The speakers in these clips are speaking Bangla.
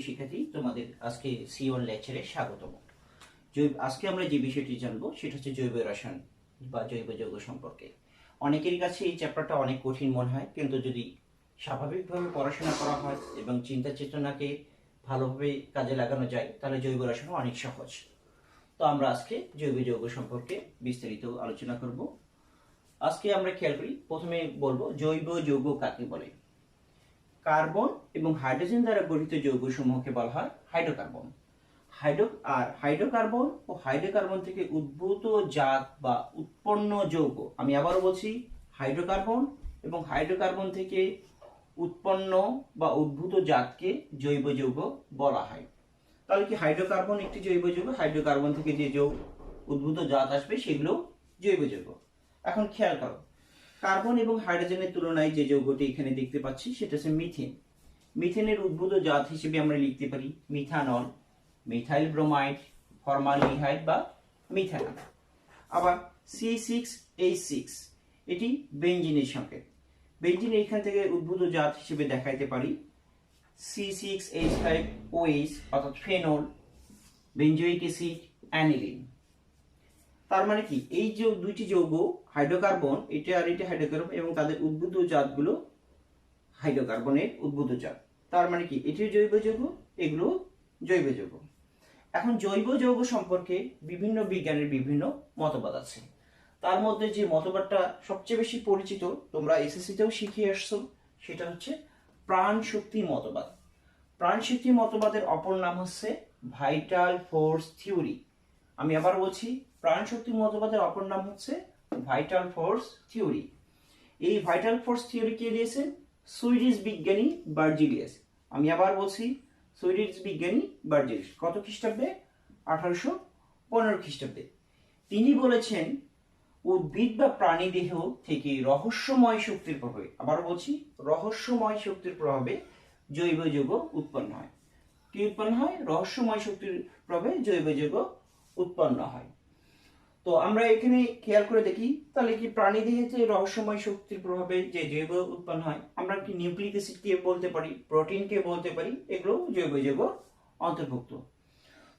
শিক্ষার্থী, তোমাদের আজকে C1 লেকচারে স্বাগতম। আজকে আমরা যে বিষয়টি জানবো সেটা হচ্ছে জৈব রসায়ন বা জৈব যৌগ সম্পর্কে। অনেকের কাছে এই চ্যাপ্টারটা অনেক কঠিন মনে হয়, কিন্তু যদি স্বাভাবিকভাবে পড়াশোনা করা হয় এবং চিন্তা চেতনাকে ভালোভাবে কাজে লাগানো যায় তাহলে জৈব রসায়ন অনেক সহজ। তো আমরা আজকে জৈব যৌগ সম্পর্কে বিস্তারিত আলোচনা করব। আজকে আমরা খেয়াল করি, প্রথমে বলবো জৈব যৌগ কাকে বলে। কার্বন এবং হাইড্রোজেন দ্বারা গঠিত যৌগসমূহকে বলা হয় হাইড্রোকার্বন। হাইড্রোকার্বন ও হাইড্রোকার্বন থেকে উদ্ভূত জাত বা উৎপন্ন যৌগ, আমি আবারও বলছি, হাইড্রোকার্বন এবং হাইড্রোকার্বন থেকে উৎপন্ন বা উদ্ভূত জাতকে জৈব যৌগ বলা হয়। তাহলে কি হাইড্রোকার্বন একটি জৈব যৌগ? হাইড্রোকার্বন থেকে যে উদ্ভূত জাত আসবে সেগুলো জৈব যৌগ। এখন খেয়াল করো, কার্বন এবং হাইড্রোজেনের তুলনায় যে যৌগটি এখানে দেখতে পাচ্ছি সেটা হচ্ছে মিথেন। মিথেনের উদ্ভূত জাত হিসেবে আমরা লিখতে পারি মিথানল, মিথাইল ব্রোমাইড, ফর্মালডিহাইড বা মিথানল। আবার C6H6 এটি বেনজিনের সংকেত। বেনজিন এখান থেকে উদ্ভূত জাত হিসেবে দেখাইতে পারি C6H5OH অর্থাৎ ফেনল, বেনজোইক অ্যাসিড, অ্যানিলিন। তার মানে কি, এই যে দুইটি যৌগ হাইড্রোকার্বন, এটা আর এটা হাইড্রোকার্বন এবং তাদের উদ্ভূত জাতগুলো হাইড্রোকার্বনের উদ্ভূত জাত। তার মানে কি, এটিও জৈব যৌগ, এগুলো জৈব যৌগ। এখন জৈব যৌগ সম্পর্কে বিভিন্ন বিজ্ঞানের বিভিন্ন মতবাদ আছে। তার মধ্যে যে মতবাদটা সবচেয়ে বেশি পরিচিত, তোমরা এসএসসিতেও শিখে আসছো, সেটা হচ্ছে প্রাণ শক্তি মতবাদ। প্রাণ শক্তি মতবাদের অপর নাম হচ্ছে ভাইটাল ফোর্স থিওরি। আমি আবার বলছি, প্রাণ শক্তি মতবাদের অপর নাম হচ্ছে ভাইটাল ফোর্স থিওরি। এই ভাইটাল ফোর্স থিওরি কে দিয়েছেন? সুইডিশ বিজ্ঞানী বার্জিলিয়াস। আমি আবার বলছি, সুইডিশ বিজ্ঞানী বার্জিলিয়াস। কত খ্রিস্টাব্দে? 1815 খ্রিস্টাব্দে। তিনি বলেছেন উদ্ভিদ বা প্রাণী দেহ থেকে রহস্যময় শক্তির প্রভাবে, আবার বলছি, রহস্যময় শক্তির প্রভাবে জৈব যৌগ উৎপন্ন হয়। কি উৎপন্ন হয়? রহস্যময় শক্তির প্রভাবে জৈব যৌগ উৎপন্ন হয়। তো আমরা এখানে খেয়াল করে দেখি, তাহলে কি প্রাণী দেহে রহস্যময় শক্তির প্রভাবে যে জৈব উৎপন্ন হয়, আমরা কি নিউক্লিক অ্যাসিড কে বলতে পারি, প্রোটিন কে বলতে পারি, এগুলো জৈব যৌগ অন্তর্ভুক্ত।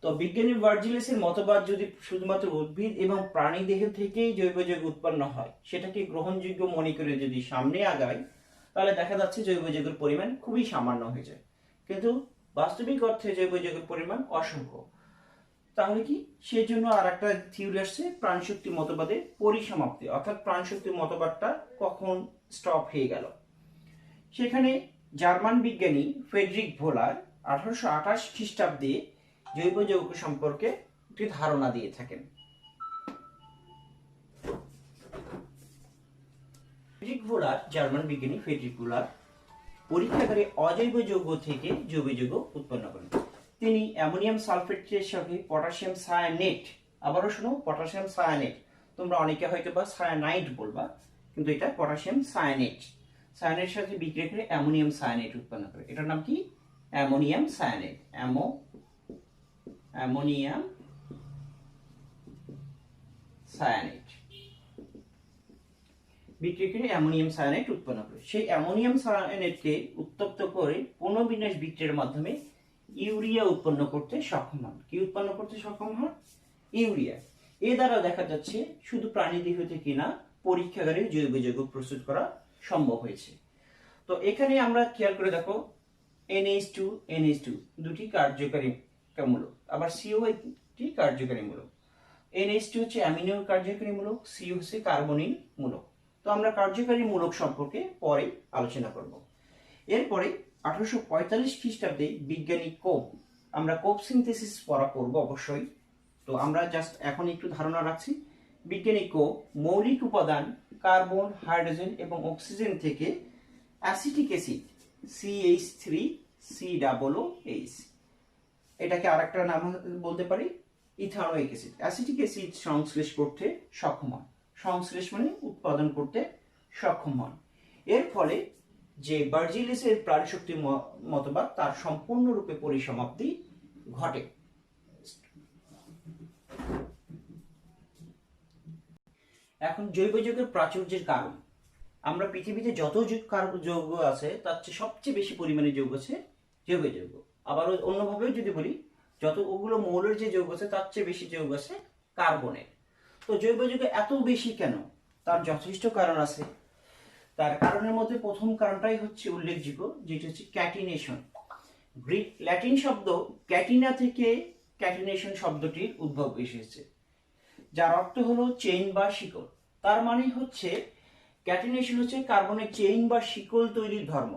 তো বিজ্ঞানী ভার্জিলিয়াসের মতবাদ যদি শুধুমাত্র উদ্ভিদ এবং প্রাণী দেহ থেকেই জৈব যৌগ উৎপন্ন হয়, সেটাকে গ্রহণযোগ্য মনে করে যদি সামনে আগায়, তাহলে দেখা যাচ্ছে জৈব যৌগের পরিমাণ খুবই সামান্য হয়ে যায়। কিন্তু বাস্তবিক অর্থে জৈব যৌগের পরিমাণ অসংখ্য। তাহলে কি, সেজন্য আর একটা থিওরি আসছে প্রাণশক্তি মতবাদের পরিসমাপ্তি, অর্থাৎ প্রাণশক্তি মতবাদটা কখন স্টপ হয়ে গেল। সেখানে জার্মান বিজ্ঞানী ফ্রেডরিক ভোলার 1828 খ্রিস্টাব্দে জৈব যৌগ সম্পর্কে একটি ধারণা দিয়ে থাকেন। ফ্রেডরিক ভোলার, জার্মান বিজ্ঞানী ফ্রেডরিক ভোলার পরীক্ষাগারে অজৈব যৌগ থেকে জৈব যৌগ উৎপন্ন করেন। তিনি অ্যামোনিয়াম সালফেটের সাথে পটাশিয়াম সায়ানেট, আবারও শোনো, পটাশিয়াম সায়ানেট, তোমরা অনেকে হয়তো বা সায়ানাইড বলবা, কিন্তু এটা পটাশিয়াম সায়ানেট, সায়ানের সাথে বিক্রিয়া করে অ্যামোনিয়াম সায়ানেট উৎপন্ন করে। এটার নাম কি? Ammonium cyanate. অ্যামোনিয়াম সায়ানেট বিক্রিয়া করে অ্যামোনিয়াম সায়ানেট উৎপন্ন করে। সেই অ্যামোনিয়াম সায়ানেটকে উত্তপ্ত করে পুনর্বিন্যাস বিক্রিয়ার মাধ্যমে ইউরিয়া উৎপন্ন করতে সক্ষম হন। কি উৎপন্ন করতে সক্ষম হন? ইউরিয়া। এ দ্বারা দেখা যাচ্ছে শুধু প্রাণী দেহ থেকে না, পরীক্ষাগারে জৈব যৌগ প্রস্তুত করা সম্ভব হয়েছে। তো এখানে আমরা খেয়াল করে দেখো, NH2 দুটি কার্যকারী মূলক, আবার CO একটি কার্যকারী মূলক। NH2 হচ্ছে অ্যামিনো কার্যকারী মূলক, CO হচ্ছে কার্বনিল মূলক। তো আমরা কার্যকারী মূলক সম্পর্কে পরে আলোচনা করব। এরপরে 1845 খ্রিস্টাব্দে বিজ্ঞানী কোপ, আমরা কোপ সিনথেসিস পড়া করব অবশ্যই, তো আমরা জাস্ট এখন একটু ধারণা রাখছি। বিজ্ঞানী কোপ মৌলিক উপাদান কার্বন, হাইড্রোজেন এবং অক্সিজেন থেকে অ্যাসিটিক অ্যাসিড CH3COOH, এটাকে আরেকটা নাম বলতে পারি ইথানোয়িক অ্যাসিড, অ্যাসিটিক অ্যাসিড সংশ্লেষ করতে সক্ষম হন। সংশ্লেষ মানে উৎপাদন করতে সক্ষম হন। এর ফলে যে বার্জিলিয়াসের প্রাণশক্তি মতবাদ, তার সম্পূর্ণরূপে পরিসমাপ্তি ঘটে। এখন জৈব যৌগের প্রাচুর্যের কারণ, আমরা পৃথিবীতে যত যৌগ আছে তার চেয়ে সবচেয়ে বেশি পরিমাণে যৌগ আছে জৈব যৌগ। আবার অন্যভাবেও যদি বলি, যতগুলো মৌলের যে যৌগ আছে তার চেয়ে বেশি যৌগ আছে কার্বনের। তো জৈব যৌগ এত বেশি কেন? তার যথেষ্ট কারণ আছে। তার কারণের মধ্যে প্রথম কারণটাই হচ্ছে উল্লেখযোগ্য, যেটি হচ্ছে ক্যাটিনেশন। গ্রিক ল্যাটিন শব্দ ক্যাটিনা থেকে ক্যাটিনেশন শব্দটির উদ্ভব এসেছে, যার অর্থ হলো চেইন বা শিকল। তার মানে হচ্ছে ক্যাটিনেশন হচ্ছে কার্বনের চেইন বা শিকল তৈরির ধর্ম।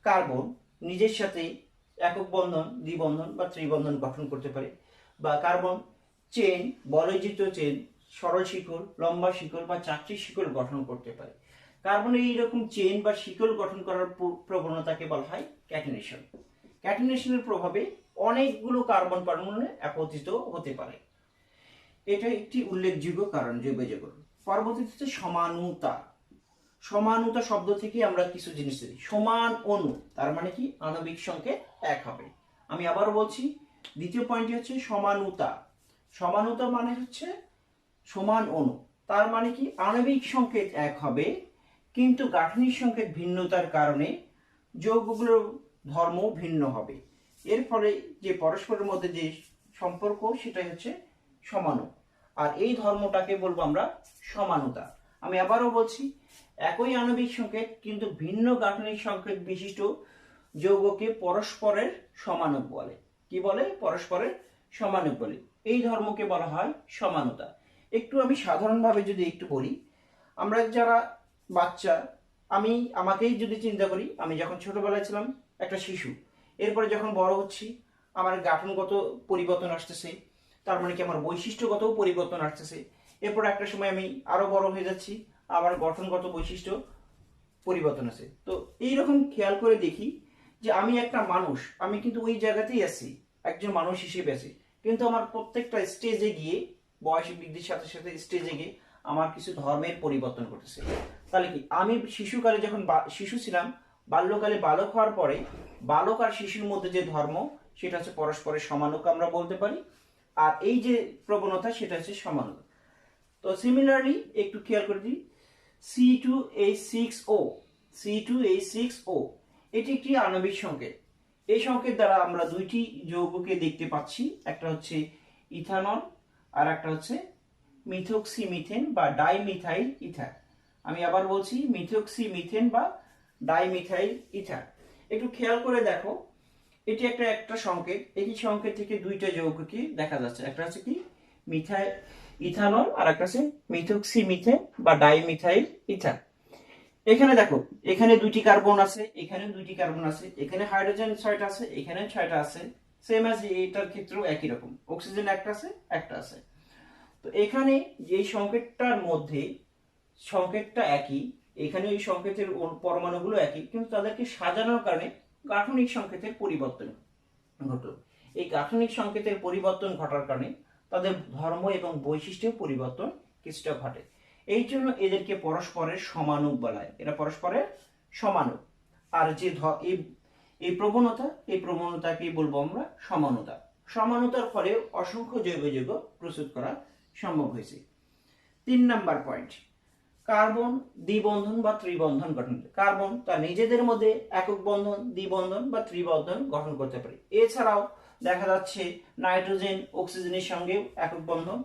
কার্বন নিজের সাথে একক বন্ধন, দ্বিবন্ধন বা ত্রিবন্ধন গঠন করতে পারে, বা কার্বন চেইন, বলয়যুক্ত চেইন, সরল শিকল, লম্বা শিকল বা চাকরি শিকল গঠন করতে পারে। কার্বনের এইরকম চেইন বা শিকল গঠন করার প্রবণতাকে বলা হয় ক্যাটিনেশন। ক্যাটিনেশনের প্রভাবে অনেকগুলো কার্বন পরমাণু একত্রিত হতে পারে। এটা একটি উল্লেখযোগ্য কারণ জৈব যৌগ। পরবর্তীতে সমানুতা। সমানুতা শব্দ থেকে আমরা কিছু জিনিস জানি। সমান অণু, তার মানে কি আণবিক সংকেত এক হবে। আমি আবার বলছি, দ্বিতীয় পয়েন্টটি হচ্ছে সমানুতা। সমানুতা মানে হচ্ছে সমান অণু, তার মানে কি আণবিক সংকেত এক হবে, কিন্তু গাঠনিক সংকেত ভিন্নতার কারণে যৌগগুলোর ধর্ম ভিন্ন হবে। এর ফলে যে পরস্পরের মধ্যে যে সম্পর্ক সেটাই হচ্ছে সমাণু, আর এই ধর্মটাকে বলবো আমরা সমানুতা। আমি আবারও বলছি, একই আণবিক সংকেত কিন্তু ভিন্ন গাঠনিক সংকেত বিশিষ্ট যৌগকে পরস্পরের সমানুক বলে। কি বলে? পরস্পরের সমানুক বলে। এই ধর্মকে বলা হয় সমানুতা। একটু আমি সাধারণভাবে যদি একটু বলি, আমরা যারা বাচ্চা, আমাকেই যদি চিন্তা করি, আমি যখন ছোটবেলায় ছিলাম একটা শিশু, এরপরে যখন বড় হচ্ছি আমার গঠনগত পরিবর্তন আসতেছে, তার মানে কি আমার বৈশিষ্ট্যগত পরিবর্তন আসতেছে। এরপর একটা সময় আমি আরো বড় হয়ে যাচ্ছি, আবার গঠনগত বৈশিষ্ট্য পরিবর্তন আছে। তো এইরকম খেয়াল করে দেখি যে আমি একটা মানুষ, আমি কিন্তু ওই জায়গাতেই আছি, একজন মানুষ হিসেবে আছি, কিন্তু আমার প্রত্যেকটা স্টেজে গিয়ে, বয়স বৃদ্ধির সাথে সাথে স্টেজে গিয়ে আমার কিছু ধর্মের পরিবর্তন ঘটেছে। তাহলে কি আমি শিশুকালে যখন শিশু ছিলাম, বাল্যকালে বালক হওয়ার পরে বালক আর শিশুর মধ্যে যে ধর্ম সেটা হচ্ছে পরস্পরের সমানুক আমরা বলতে পারি, আর এই যে প্রবণতা সেটা হচ্ছে সমানুক। তো সিমিলারলি একটু খেয়াল করে দিই, C2H6O, C2H6O এটি একটি আণবিক সংকেত। এই সংকেত দ্বারা আমরা দুইটি যৌগকে দেখতে পাচ্ছি, একটা হচ্ছে ইথানল আর একটা হচ্ছে মিথক্সিমিথেন বা ডাইমিথাইল ইথার। আমি আবার বলছি, মিথক্সিমিথেন বা ডাইমিথাইল ইথার। একটু খেয়াল করে দেখো, এটি একটা সংকেত। এই সংকেত থেকে দুইটা যৌগকে দেখা যাচ্ছে, একটা হচ্ছে কি ইথানল আর একটা হচ্ছে মিথক্সিমিথেন বা ডাইমিথাইল ইথার। এখানে দেখো, এখানে দুইটি কার্বন আছে, এখানে দুইটি কার্বন আছে, এখানে হাইড্রোজেন 6টা আছে, এখানে 6টা আছে। সেম অ্যাজ এটার ক্ষেত্রেও একই রকম, অক্সিজেন একটা আছে, একটা আছে। তো এখানে যে সংকেতটার মধ্যে সংকেতটা একই, এখানে এই সংকেতের পরমাণুগুলো একই, কিন্তু তাদেরকে সাজানোর কারণে গাঠনিক সংকেতের পরিবর্তন ঘটল। এই গাঠনিক সংকেতের পরিবর্তন ঘটার কারণে তাদের ধর্ম এবং বৈশিষ্ট্যের পরিবর্তন কিছুটা ঘটে। এই জন্য এদেরকে পরস্পরের সমানুক বলা হয়। এরা পরস্পরের সমানুক। আর যে এই প্রবণতাকেই বলবো আমরা সমানুতা। সমানুতার ফলে অসংখ্য জৈব যৌগ প্রস্তুত করা সম্ভব হয়েছে। 3 নাম্বার পয়েন্ট, কার্বন দ্বিবন্ধন বা ত্রিবন্ধন গঠন। কার্বন তার নিজেদের মধ্যে একক বন্ধন, দ্বিবন্ধন বা ত্রিবন্ধন গঠন করতে পারে। এছাড়াও দেখা যাচ্ছে নাইট্রোজেন অক্সিজেনের সঙ্গে একক বন্ধন,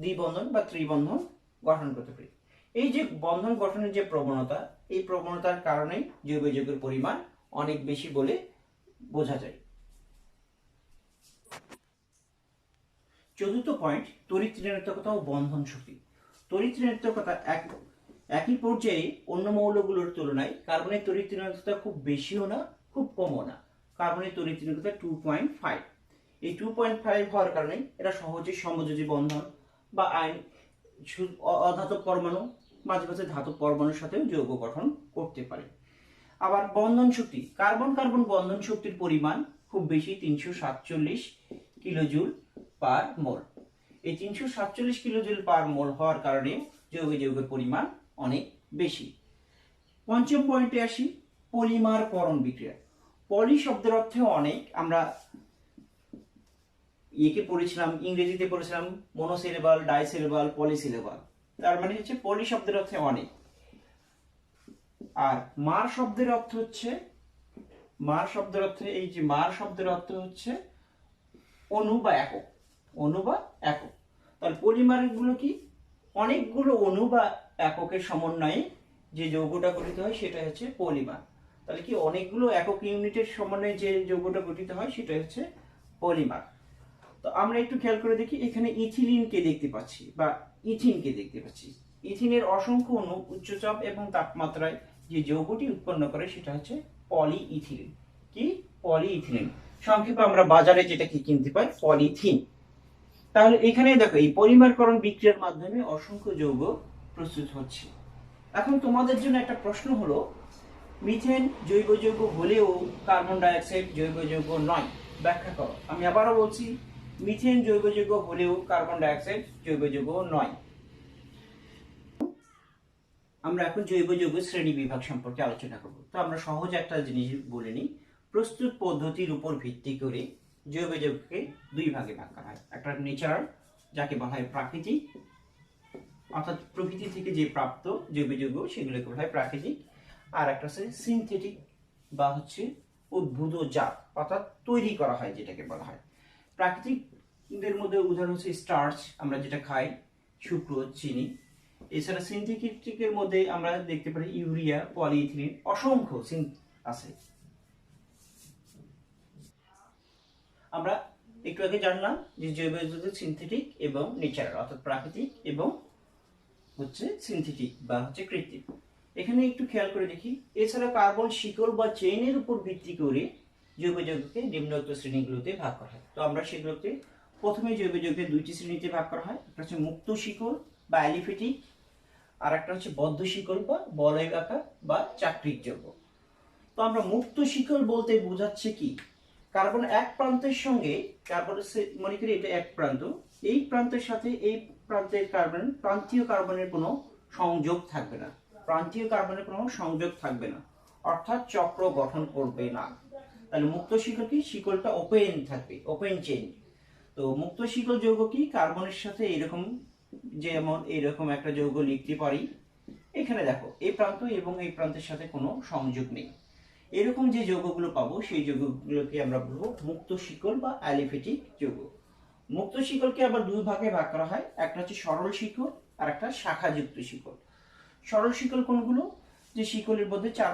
দ্বিবন্ধন বা ত্রিবন্ধন গঠন করতে পারে। এই যে বন্ধন গঠনের যে প্রবণতা, এই প্রবণতার কারণে জৈব যৌগের পরিমাণ অনেক বেশি বলে বোঝা যায়। 4th পয়েন্ট, তড়িৎ ঋণাত্মকতা ও বন্ধন শক্তি। তড়িৎ ঋণাত্মকতা একই পর্যায়ে অন্য মৌলগুলোর তুলনায় কার্বনের তড়িৎ ঋণাত্মকতা খুব বেশিও না, খুব কমও না। কার্বনের তড়িৎ ঋণাত্মকতা 2.5। এই 2.5 হওয়ার কারণে এরা সহজে সমযোজী বন্ধন বা অধাতব পরমাণু, মাঝে মাঝে ধাতব পরমাণুর সাথেও যৌগ গঠন করতে পারে। আবার বন্ধন শক্তি, কার্বন কার্বন বন্ধন শক্তির পরিমাণ খুব বেশি, 347 কিলোজুল পার মোল। এই 347 কিলোজুল পার মোল হওয়ার কারণে যৌগের পরিমাণ অনেক বেশি। 5ম পয়েন্টে আসি, পলিমারকরণ বিক্রিয়া। পলি শব্দের অর্থে অনেক, আমরা পড়েছিলাম, ইংরেজিতে পড়েছিলাম মনোসিলেবাল, ডাইসিলেবাল, পলিসিলেবাল। তার মানে হচ্ছে পলি শব্দের অর্থে অনেক। আর মার শব্দের অর্থ হচ্ছে মার শব্দের অর্থ, এই যে মার শব্দের অর্থ হচ্ছে অণু বা একক, অণু বা একক। তাহলে পলিমার গুলো কি, অনেকগুলো অণু বা এককের সমন্বয়ে যে যৌগটা গঠিত হয় সেটা হচ্ছে পলিমার। তাহলে কি অনেকগুলো একক ইউনিটের সমন্বয়ে যে যৌগটা গঠিত হয় সেটা হচ্ছে পলিমার। তো আমরা একটু খেয়াল করে দেখি, এখানে ইথিলিনকে দেখতে পাচ্ছি বা ইথিনকে দেখতে পাচ্ছি। ইথিনের অসংখ্য অণু উচ্চচাপ এবং তাপমাত্রায় যে যৌগটি উৎপন্ন করে সেটা হচ্ছে পলিইথিলিন। কি, পলিইথিলিন। সংক্ষেপে আমরা বাজারে যেটা কি কিনতে পাই, পলিথিন। তাহলে এখানে দেখো এই পলিমারকরণ বিক্রিয়ার মাধ্যমে অসংখ্য যৌগ প্রস্তুত হচ্ছে। এখন তোমাদের জন্য একটা প্রশ্ন হলো, মিথেন জৈব যৌগ হলেও কার্বন ডাই অক্সাইড জৈব যৌগ নয়, ব্যাখ্যা করো। আমি আবারও বলছি, মিথেন জৈব যৌগ হলেও কার্বন ডাই অক্সাইড জৈব যৌগ নয়। আমরা এখন জৈব যৌগ শ্রেণী বিভাগ সম্পর্কে আলোচনা করব। তো আমরা সহজ একটা জিনিস বলে নিই, প্রস্তুত পদ্ধতির উপর ভিত্তি করে জৈব যৌগকে দুই ভাগে ভাগ করা হয়। একটা নেচারাল, যাকে বলা হয় প্রাকৃতিক, অর্থাৎ প্রকৃতি থেকে যে প্রাপ্ত জৈব যৌগ সেগুলোকে বলা হয় প্রাকৃতিক। আর একটা হচ্ছে সিনথেটিক বা হচ্ছে উদ্ভিদজাত, অর্থাৎ তৈরি করা হয় যেটাকে বলা হয়। প্রাকৃতিকদের মধ্যে উদাহরণ হচ্ছে স্টার্চ, আমরা যেটা খাই, সুক্রোজ, চিনি। এছাড়া সিনথেটিকের মধ্যে আমরা দেখতে পারি ইউরিয়া, পলিইথিলিন, অসংখ্য আছে। আমরা একটু আগে জানলাম যে জৈব যৌগ সিনথেটিক এবং নেচারাল, অর্থাৎ প্রাকৃতিক এবং হচ্ছে সিনথেটিক বা হচ্ছে কৃত্রিম। এখানে একটু খেয়াল করে দেখি, এছাড়া কার্বন শিকল বা চেইনের উপর ভিত্তি করে জৈব যৌগকে নিম্নোক্ত শ্রেণীগুলোতে ভাগ করা হয়। তো আমরা সেগুলোকে প্রথমে জৈব যৌগকে দুইটি শ্রেণীতে ভাগ করা হয়। একটা হচ্ছে মুক্ত শিকল বা অ্যালিফেটিক, আর একটা হচ্ছে বদ্ধ শিকল বা বলয়াকার বা চাক্রিক যৌগ। তো আমরা মুক্ত শিকল বলতে বোঝাচ্ছে কি, কার্বন এক প্রান্তের সঙ্গে, কার্বনের মনে করি এটা এক প্রান্ত, এই প্রান্তের সাথে এই প্রান্তের কার্বন, প্রান্তীয় কার্বনের কোনো সংযোগ থাকবে না, প্রান্তীয় কার্বনের কোনো সংযোগ থাকবে না, অর্থাৎ চক্র গঠন করবে না। তাহলে মুক্ত শিকল কি, শিকলটা ওপেন থাকবে, ওপেন চেইন। তো মুক্ত শিকল যৌগ কি, কার্বনের সাথে এরকম, যেমন এরকম একটা যৌগ লিখতে পারি, এখানে দেখো এই প্রান্ত এবং এই প্রান্তের সাথে কোনো সংযোগ নেই। এরকম যে যৌগগুলো পাবো সেই যৌগগুলোকে আমরা বলবো মুক্ত শিকল বা অ্যালিফেটিক যৌগ। মুক্ত শিকলকে আবার দুই ভাগে ভাগ করা হয়, একটা হচ্ছে সরল শিকল আর একটা শাখাযুক্ত শিকল। সরল শিকল কোনগুলো, যে শিকলের মধ্যে চার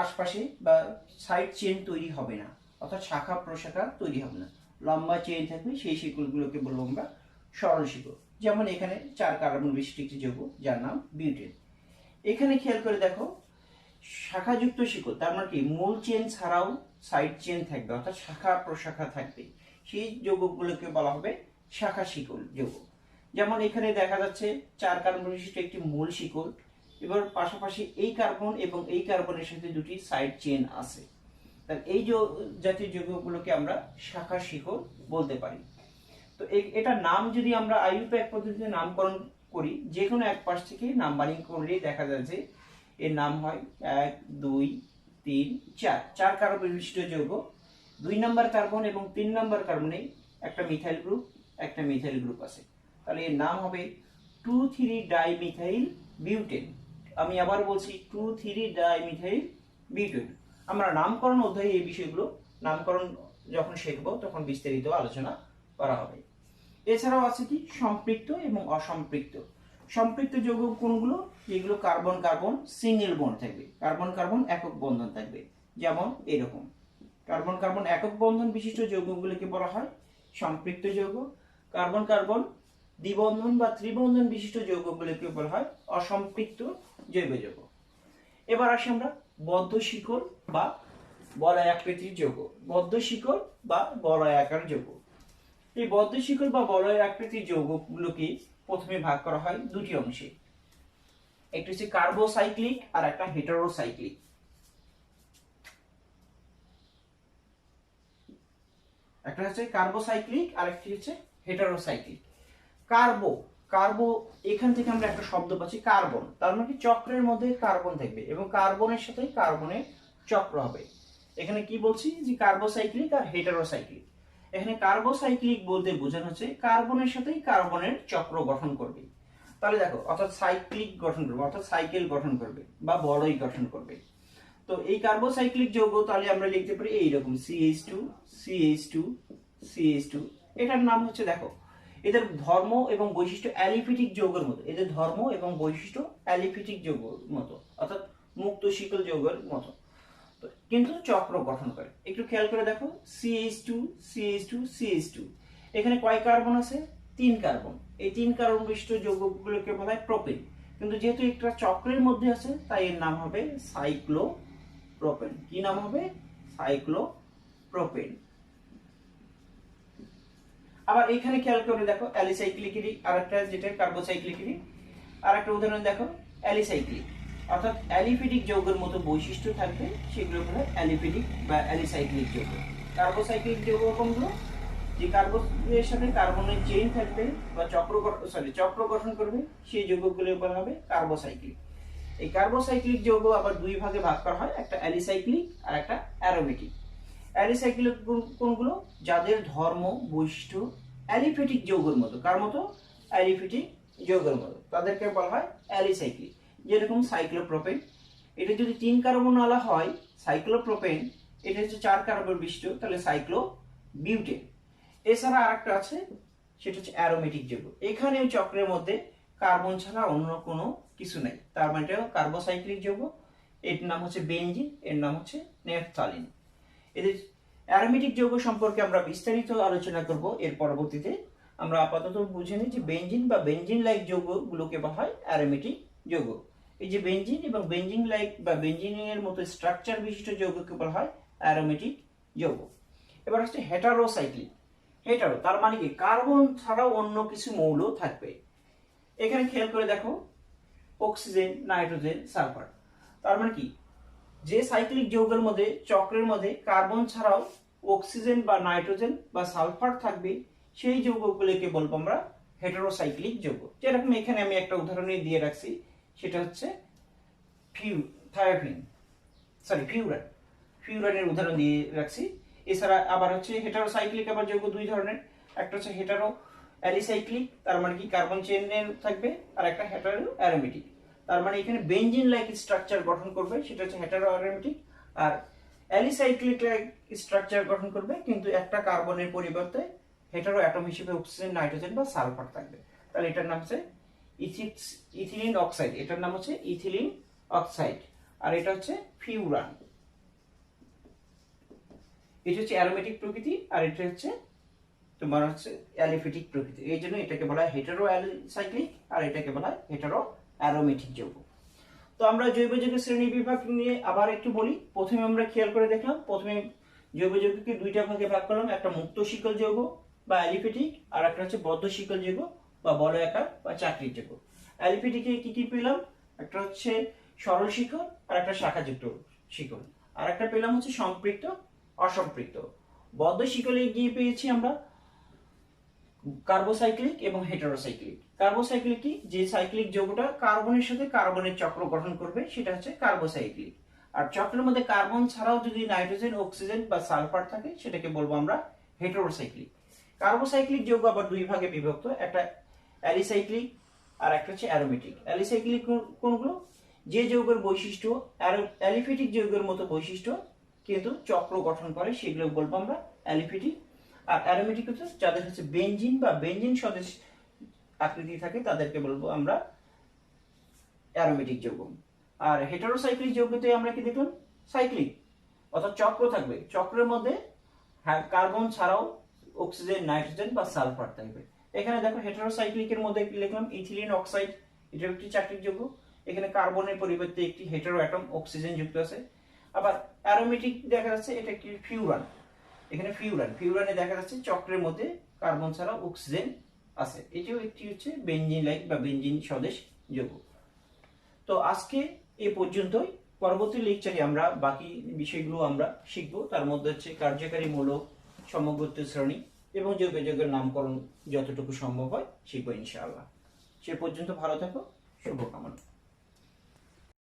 আশপাশে বা সাইড চেইন তৈরি হবে না, অর্থাৎ শাখা প্রশাখা তৈরি হবে না, লম্বা চেইন থাকবে, সেই শিকলগুলোকে বলবো আমরা সরল শিকল। যেমন এখানে 4 কার্বন বিশিষ্ট একটি যৌগ যার নাম বিউটেন। এখানে খেয়াল করে দেখো, শাখাযুক্ত শিকল তার মানে কি, মূল চেইন ছাড়াও সাইড চেইন থাকবে, অর্থাৎ শাখা প্রশাখা থাকবে, সেই যৌগগুলোকে বলা হবে শাখা শিকল যৌগ। যেমন এখানে দেখা যাচ্ছে 4 কার্বন বিশিষ্ট একটি মূল শিকল, এবার পাশাপাশি এই কার্বন এবং এই কার্বনের সাথে দুটি সাইড চেইন আছে, তাহলে এই জাতীয় যৌগগুলোকে আমরা শাখা শিকল বলতে পারি। তো এটার নাম যদি আমরা আইইউপ্যাক পদ্ধতিতে নামকরণ করি, যে কোনো এক পাশ থেকে নাম্বারিং করলেই দেখা যায় যে এর নাম হয় 1 2 3 4, 4 কার্বন বিশিষ্ট যৌগ। 2 নম্বর কার্বন এবং 3 নম্বর কার্বনে একটা মিথাইল গ্রুপ, একটা মিথাইল গ্রুপ আছে, তাহলে এর নাম হবে 2,3 ডাইমিথাইল বিউটেন। আমি আবার বলছি 2,3 ডাইমিথাইল বিউটেন। আমরা নামকরণ অধ্যায়ে এই বিষয়গুলো নামকরণ যখন শিখবো তখন বিস্তারিত আলোচনা করা হবে। এছাড়াও আছে কি সম্পৃক্ত এবং অসম্পৃক্ত। সম্পৃক্ত যৌগ কোনগুলো, যেগুলো কার্বন কার্বন সিঙ্গেল বন্ড থাকবে, কার্বন কার্বন একক বন্ধন থাকবে, যেমন এরকম কার্বন কার্বন একক বন্ধন বিশিষ্ট যৌগগুলোকে বলা হয় সম্পৃক্ত যৌগ। কার্বন কার্বন দ্বিবন্ধন বা ত্রিবন্ধন বিশিষ্ট যৌগগুলোকে বলা হয় অসম্পৃক্ত জৈব যৌগ। এবার আসি আমরা বদ্ধ শিকল বা বলয়াকৃতির যৌগ। বদ্ধ শিকল বা বলয়াকার যৌগ, এই বদ্ধ শিকল বা বলয় আকৃতির যৌগগুলোকে প্রথমে ভাগ করা হয় দুটি অংশে, একটা হচ্ছে কার্বোসাইক্লিক আর একটা হেটারোসাইক্লিক। একটা হচ্ছে কার্বোসাইক্লিক আর একটি হচ্ছে হেটারোসাইক্লিক। কার্বো এখান থেকে আমরা একটা শব্দ পাচ্ছি কার্বন, তার মানে চক্রের মধ্যে কার্বন থাকবে এবং কার্বনের সাথে কার্বনের চক্র হবে। এখানে কি বলছি যে কার্বোসাইক্লিক আর হেটারোসাইক্লিক। এখানে কার্বোসাইক্লিক বলতে বোঝানো হচ্ছে কার্বনের সাথেই কার্বনের চক্র গঠন করবে। তাহলে দেখো, অর্থাৎ সাইক্লিক গঠন করবে, অর্থাৎ সাইকেল গঠন করবে বা বলয় গঠন করবে। তো এই কার্বোসাইক্লিক যৌগ তাহলে আমরা লিখতে পারি এইরকম CH2 CH2 CH2। এটার নাম হচ্ছে, দেখো এদের ধর্ম এবং বৈশিষ্ট্য অ্যালিফিটিক যৌগের মতো, এদের ধর্ম এবং বৈশিষ্ট্য অ্যালিফিটিক যৌগের মতো, অর্থাৎ মুক্ত শিকল যৌগের মতো, কিন্তু চক্র গঠন করে। একটু খেয়াল করে দেখো CH2 CH2 CH2, এখানে কয় কার্বন আছে? 3 কার্বন। এই 3 কার্বন বিশিষ্ট যৌগগুলোকে বলা হয় প্রোপেন, কিন্তু যেহেতু একটা চক্রের মধ্যে আছে তাই এর নাম হবে সাইক্লোপ্রোপেন। কি নাম হবে? সাইক্লোপ্রোপেন। আবার এখানে খেয়াল করে দেখো অ্যালিসাইক্লিকেরই আরেকটা, যেটা কার্বোসাইক্লিকেরই আরেকটা উদাহরণ দেখো, অ্যালিসাইক্লিক, অর্থাৎ অ্যালিফিটিক যৌগের মতো বৈশিষ্ট্য থাকবে, সেগুলো হলো অ্যালিফিটিক বা অ্যালিসাইক্লিক যৌগ। কার্বোসাইক্লিক যৌগ কোনগুলো? যে কার্বনের সাথে কার্বনের চেইন থাকবে বা চক্র গঠন করবে, সেই যৌগগুলো বলা হবে কার্বোসাইক্লিক। এই কার্বোসাইক্লিক যৌগ আবার দুই ভাগে ভাগ করা হয়, একটা অ্যালিসাইক্লিক আর একটা অ্যারোমেটিক। অ্যালিসাইক্লিক কোনগুলো? যাদের ধর্ম বৈশিষ্ট্য অ্যালিফিটিক যৌগের মতো। কার মতো? অ্যালিফিটিক যৌগের মতো, তাদেরকে বলা হয় অ্যালিসাইক্লিক। যেরকম সাইক্লোপ্রোপেন, এটা যদি 3 কার্বন আলা হয় সাইক্লোপ্রোপেন, এটা হচ্ছে 4 কার্বন বিশিষ্ট, তাহলে সাইক্লোবিউটেন। এছাড়া আরেকটা আছে, সেটা হচ্ছে অ্যারোমেটিক যৌগ। এখানেও চক্রের মধ্যে কার্বন ছাড়া অন্য কোনো কিছু নাই, তার মানে এটা কার্বোসাইক্লিক যৌগ। এর নাম হচ্ছে বেনজিন, এর নাম হচ্ছে নেপথালিন। এদের অ্যারোমেটিক যৌগ সম্পর্কে আমরা বিস্তারিত আলোচনা করব এর পরবর্তীতে। আমরা আপাতত বুঝে নিই যে বেনজিন বা বেনজিন লাইক যৌগগুলোকে বলা হয় অ্যারোমেটিক যৌগ। এই যে বেনজিন এবং বেনজিন লাইক বা বেনজিনের মতো স্ট্রাকচার বিশিষ্ট যৌগকে বলা হয় অ্যারোমেটিক যৌগ। এবার হচ্ছে হেটারোসাইক্লিক। হেটারো তার মানে কি? কার্বন ছাড়াও অন্য কিছু মৌল থাকবে। এখানে খেয়াল করে দেখো অক্সিজেন, নাইট্রোজেন, সালফার। তার মানে কি? যে সাইক্লিক যৌগের মধ্যে চক্রের মধ্যে কার্বন ছাড়াও অক্সিজেন বা নাইট্রোজেন বা সালফার থাকবে, সেই যৌগগুলোকে বলবো আমরা হেটারোসাইক্লিক যৌগ। যেরকম এখানে আমি একটা উদাহরণ দিয়ে রাখছি, সেটা হচ্ছে ফিউরান। ফিউরানের উদাহরণ দিয়ে রাখছি। এছাড়া আবার হচ্ছে হেটারোসাইক্লিক আবার যৌগ দুই ধরনের, একটা হচ্ছে হেটারো অ্যালিসাইক্লিক, তার মানে কি কার্বন চেইনের থাকবে, আর একটা হেটারো অ্যারোমেটিক, তার মানে এখানে বেনজিন লাইক স্ট্রাকচার গঠন করবে, সেটা হচ্ছে হেটারো অ্যারোমেটিক। আর অ্যালিসাইক্লিক লাইক স্ট্রাকচার গঠন করবে, কিন্তু একটা কার্বনের পরিবর্তে হেটারো অ্যাটম হিসেবে অক্সিজেন, নাইট্রোজেন বা সালফার থাকবে। তাহলে এটার নাম হচ্ছে ইথিলিন অক্সাইড, এটার নাম হচ্ছে ইথিলিন অক্সাইড। আর এটা হচ্ছে ফিউরান। এটা হচ্ছে অ্যারোমেটিক প্রকৃতি, আর এটা হচ্ছে তোমার হচ্ছে অ্যালিফিটিক প্রকৃতি। এই জন্য এটাকে বলা হয় হেটারো অ্যালিসাইক্লিক আর এটাকে বলা হয় হেটারো অ্যারোমেটিক যৌগ। তো আমরা জৈব যৌগের শ্রেণী বিভাগ নিয়ে আবার একটু বলি। প্রথমে আমরা খেয়াল করে দেখলাম, প্রথমে জৈব যৌগকে দুইটা ভাগে ভাগ করলাম, একটা মুক্ত শিকল যৌগ বা অ্যালিফিটিক, আর একটা হচ্ছে বদ্ধ শিকল যৌগ বা বলয়াকার বা চাকরিক যৌগ। অ্যালিফিটিকে কি কি পেলাম? একটা হচ্ছে সরল শিকল আর একটা শাখাযুক্ত শিকল, আর একটা পেলাম হচ্ছে সম্পৃক্ত, অসম্পৃক্ত। বদ্ধ শিকলে গিয়ে পেয়েছি আমরা কার্বোসাইক্লিক এবং হেটারোসাইক্লিক। কার্বোসাইক্লিক কি? যে সাইক্লিক যৌগটা কার্বনের সাথে কার্বনের চক্র গঠন করবে, সেটা হচ্ছে কার্বোসাইক্লিক। আর চক্রের মধ্যে কার্বন ছাড়াও যদি নাইট্রোজেন, অক্সিজেন বা সালফার থাকে, সেটাকে বলবো আমরা হেটারোসাইক্লিক। কার্বোসাইক্লিক যৌগ আবার দুই ভাগে বিভক্ত, একটা অ্যালিসাইক্লিক আর একটা হচ্ছে অ্যারোমেটিক। অ্যালিসাইক্লিক কোনগুলো? যে যৌগের বৈশিষ্ট্য অ্যালিফিটিক যৌগের মতো বৈশিষ্ট্য কিন্তু চক্র গঠন করে, সেগুলো বলবো আমরা অ্যালিফিটিক। আর অ্যারোমেটিক হচ্ছে যাদের হচ্ছে বেনজিন বা বেনজিন সদৃশ আকৃতি থাকে, তাদেরকে বলবো আমরা অ্যারোমেটিক যৌগ। আর হেটারোসাইক্লিক যৌগতে আমরা কি দেখলাম? সাইক্লিক, অর্থাৎ চক্র থাকবে, চক্রের মধ্যে কার্বন ছাড়াও অক্সিজেন, নাইট্রোজেন বা সালফার থাকবে। এখানে দেখো হেটারোসাইক্লিকের মধ্যে কি লিখলাম? ইথিলিন অক্সাইড, এটা একটি চাকরিক যৌগ। এখানে কার্বনের পরিবর্তে একটি হেটারো অ্যাটম অক্সিজেন যুক্ত আছে। আবার অ্যারোমেটিক দেখা যাচ্ছে এটা কি? ফিউরান। এখানে ফিউরানে দেখা যাচ্ছে চক্রের মধ্যে কার্বন ছাড়া অক্সিজেন আছে, এটিও একটি হচ্ছে বেনজিন লাইক বা বেনজিন স্বদেশ যৌগ। তো আজকে এই পর্যন্তই। পরবর্তী লেকচারে আমরা বাকি বিষয়গুলো আমরা শিখবো। তার মধ্যে হচ্ছে কার্যকারী মূলক, সমগোত্র শ্রেণী এবং জৈব যৌগের নামকরণ যতটুকু সম্ভব হয় শিখবো ইনশাআল্লাহ। সে পর্যন্ত ভালো থাকো, শুভকামনা।